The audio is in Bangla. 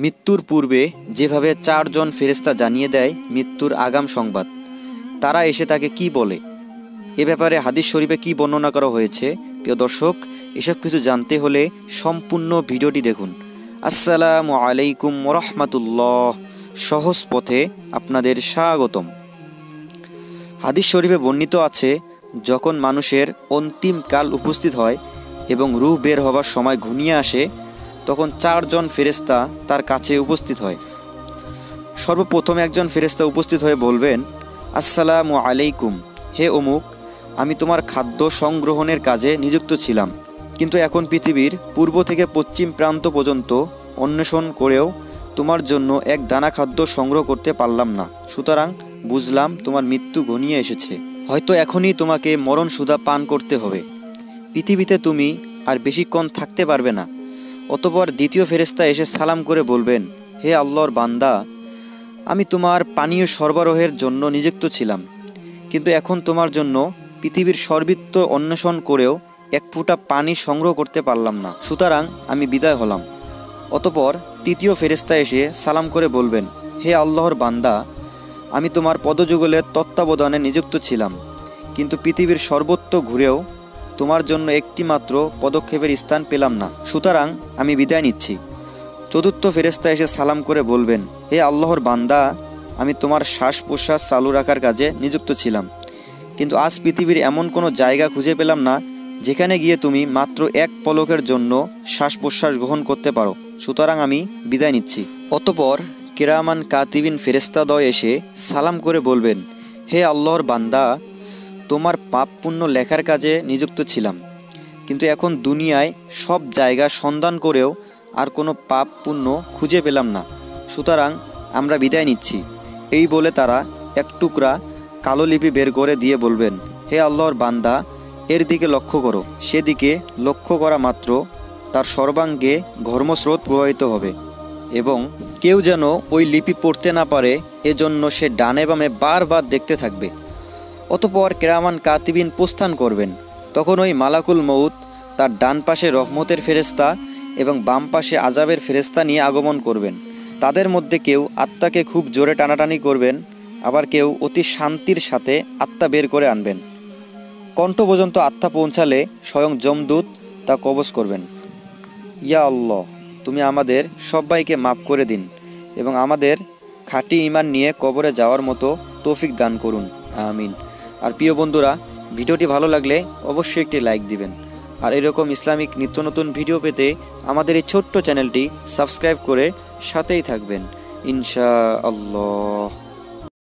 মৃত্যুর পূর্বে যেভাবে চারজন ফেরেশতা জানিয়ে দেয় মৃত্যুর আগাম সংবাদ, তারা এসে তাকে কি বলে, এ ব্যাপারে হাদিস শরীফে কি বর্ণনা করা হয়েছে। প্রিয় দর্শক, এসব কিছু জানতে হলে সম্পূর্ণ ভিডিওটি দেখুন। আসসালামু আলাইকুম ওরহমাতুল্লাহ। সহজ পথে আপনাদের স্বাগতম। হাদিস শরীফে বর্ণিত আছে, যখন মানুষের অন্তিম কাল উপস্থিত হয় এবং রূহ বের হবার সময় ঘনিয়ে আসে, তখন চারজন ফেরেশতা তার কাছে উপস্থিত হয়। সর্বপ্রথম একজন ফেরেশতা উপস্থিত হয়ে বলবেন, আসসালামু আলাইকুম, হে অমুক, আমি তোমার খাদ্য সংগ্রহণের কাজে নিযুক্ত ছিলাম, কিন্তু এখন পৃথিবীর পূর্ব থেকে পশ্চিম প্রান্ত পর্যন্ত অন্বেষণ করেও তোমার জন্য এক দানা খাদ্য সংগ্রহ করতে পারলাম না। সুতরাং বুঝলাম তোমার মৃত্যু ঘনিয়ে এসেছে। হয়তো এখনই তোমাকে মরণ সুধা পান করতে হবে। পৃথিবীতে তুমি আর বেশিক্ষণ থাকতে পারবে না। অতঃপর দ্বিতীয় ফেরেশতা এসে সালাম করে বলবেন, হে আল্লাহর বান্দা, আমি তোমার পানীয় সরবরাহের জন্য নিযুক্ত ছিলাম, কিন্তু এখন তোমার জন্য পৃথিবীর সর্বত্র অন্বেষণ করেও এক ফোঁটা পানি সংগ্রহ করতে পারলাম না। সুতরাং আমি বিদায় হলাম। অতঃপর তৃতীয় ফেরেশতা এসে সালাম করে বলবেন, হে আল্লাহর বান্দা, আমি তোমার পদযুগলের তত্ত্বাবধানে নিযুক্ত ছিলাম, কিন্তু পৃথিবীর সর্বত্র ঘুরেও তোমার জন্য একটি মাত্র পদক্ষেপের স্থান পেলাম না। সুতরাং আমি বিদায় নিচ্ছি। চতুর্থ ফেরেশতা এসে সালাম করে বলবেন, হে আল্লাহর বান্দা, আমি তোমার শ্বাস প্রশ্বাস চালু রাখার কাজে নিযুক্ত ছিলাম, কিন্তু আজ পৃথিবীর এমন কোনো জায়গা খুঁজে পেলাম না যেখানে গিয়ে তুমি মাত্র এক পলকের জন্য শ্বাস প্রশ্বাস গ্রহণ করতে পারো। সুতরাং আমি বিদায় নিচ্ছি। অতঃপর কিরামান কাতিবিন ফেরেশতাদ্বয় এসে সালাম করে বলবেন, হে আল্লাহর বান্দা, তোমার পাপ পুণ্য লেখার কাজে নিযুক্ত ছিলাম, কিন্তু এখন দুনিয়ায় সব জায়গা সন্ধান করেও আর কোনো পাপ পুণ্য খুঁজে পেলাম না। সুতরাং আমরা বিদায় নিচ্ছি। এই বলে তারা এক টুকরা কালো লিপি বের করে দিয়ে বলবেন, হে আল্লাহর বান্দা, এর দিকে লক্ষ্য করো। সেদিকে লক্ষ্য করা মাত্র তার সর্বাঙ্গে ঘর্মস্রোত প্রবাহিত হবে এবং কেউ যেন ওই লিপি পড়তে না পারে, এজন্য সে ডানে বামে বারবার দেখতে থাকবে। অতঃপর কিরামান কাতিবিন প্রস্থান করবেন। তখন ওই মালাকুল মউত তার ডান পাশে রহমতের ফেরেশতা এবং বাম পাশে আযাবের ফেরেশতা নিয়ে আগমন করবেন। তাদের মধ্যে কেউ আত্মাকে খুব জোরে টানাটানি করবেন, আবার কেউ অতি শান্তির সাথে আত্মা বের করে আনবেন। কণ্ঠ পর্যন্ত আত্মা পৌঁছালে স্বয়ং যমদূত তা কবজ করবেন। ইয়া আল্লাহ, তুমি আমাদের সবাইকে মাফ করে দিন এবং আমাদের খাঁটি ঈমান নিয়ে কবরে যাওয়ার মতো তৌফিক দান করুন, আমিন। আর প্রিয় বন্ধুরা, ভিডিওটি ভালো লাগলে অবশ্যই একটি লাইক দিবেন। আর এরকম ইসলামিক নিত্য নতুন ভিডিও পেতে আমাদের এই ছোট্ট চ্যানেলটি সাবস্ক্রাইব করে সাথেই থাকবেন, ইনশাআল্লাহ।